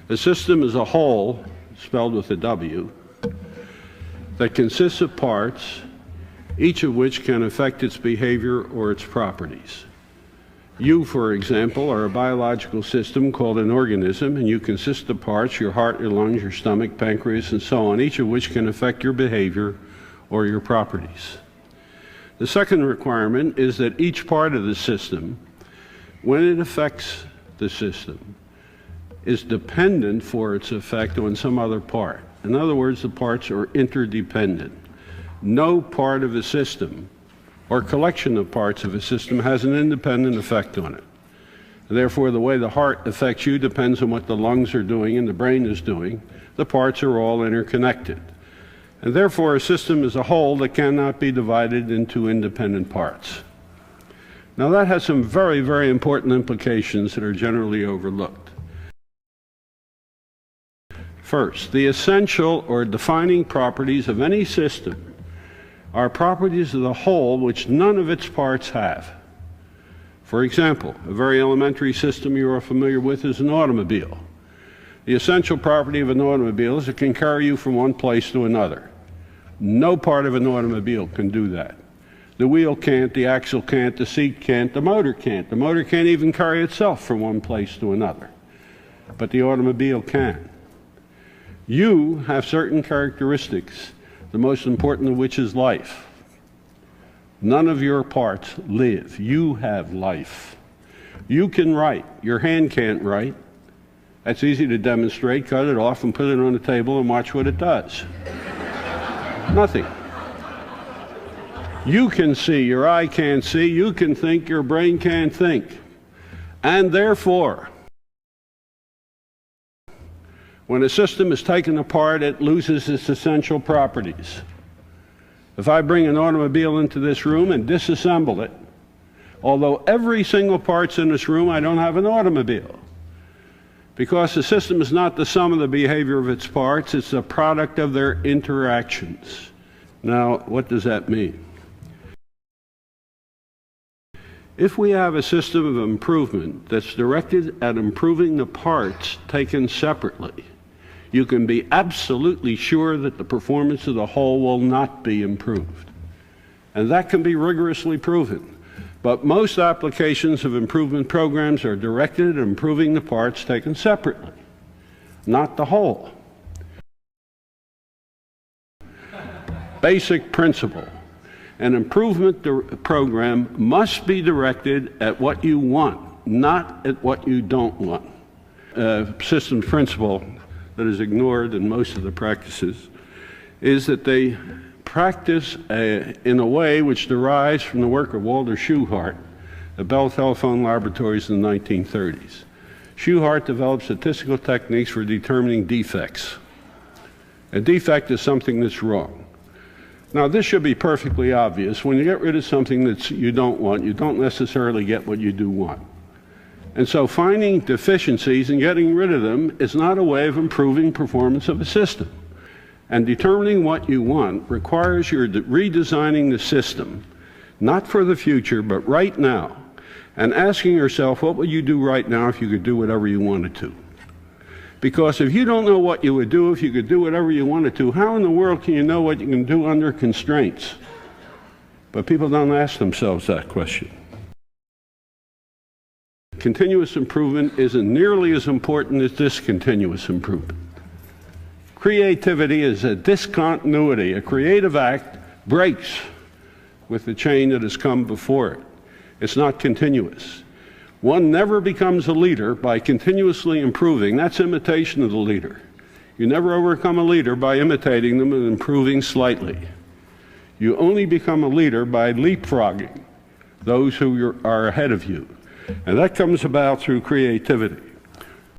A system is a whole, spelled with a W, that consists of parts, each of which can affect its behavior or its properties. You, for example, are a biological system called an organism, and you consist of parts, your heart, your lungs, your stomach, pancreas, and so on, each of which can affect your behavior or your properties. The second requirement is that each part of the system, when it affects the system, is dependent for its effect on some other part. In other words, the parts are interdependent. No part of a system or collection of parts of a system has an independent effect on it. Therefore, the way the heart affects you depends on what the lungs are doing and the brain is doing. The parts are all interconnected. And therefore, a system is a whole that cannot be divided into independent parts. Now, that has some very, very important implications that are generally overlooked. First, the essential or defining properties of any system are properties of the whole which none of its parts have. For example, a very elementary system you are familiar with is an automobile. The essential property of an automobile is it can carry you from one place to another. No part of an automobile can do that. The wheel can't, the axle can't, the seat can't, the motor can't. The motor can't even carry itself from one place to another. But the automobile can. You have certain characteristics, the most important of which is life. None of your parts live. You have life. You can write. Your hand can't write. That's easy to demonstrate. Cut it off and put it on the table and watch what it does. Nothing. You can see. Your eye can't see. You can think. Your brain can't think. And therefore, when a system is taken apart, it loses its essential properties. If I bring an automobile into this room and disassemble it, although every single part's in this room, I don't have an automobile. Because the system is not the sum of the behavior of its parts, it's the product of their interactions. Now, what does that mean? If we have a system of improvement that's directed at improving the parts taken separately, you can be absolutely sure that the performance of the whole will not be improved. And that can be rigorously proven. But most applications of improvement programs are directed at improving the parts taken separately, not the whole. Basic principle. An improvement program must be directed at what you want, not at what you don't want. Systems principle that is ignored in most of the practices is that they practice in a way which derives from the work of Walter Shewhart at Bell Telephone Laboratories in the 1930s. Shewhart developed statistical techniques for determining defects. A defect is something that's wrong. Now, this should be perfectly obvious. When you get rid of something that you don't want, you don't necessarily get what you do want. And so finding deficiencies and getting rid of them is not a way of improving performance of a system. And determining what you want requires your redesigning the system, not for the future, but right now, and asking yourself, what would you do right now if you could do whatever you wanted to? Because if you don't know what you would do if you could do whatever you wanted to, how in the world can you know what you can do under constraints? But people don't ask themselves that question. Continuous improvement isn't nearly as important as discontinuous improvement. Creativity is a discontinuity. A creative act breaks with the chain that has come before it. It's not continuous. One never becomes a leader by continuously improving. That's imitation of the leader. You never overcome a leader by imitating them and improving slightly. You only become a leader by leapfrogging those who are ahead of you. And that comes about through creativity.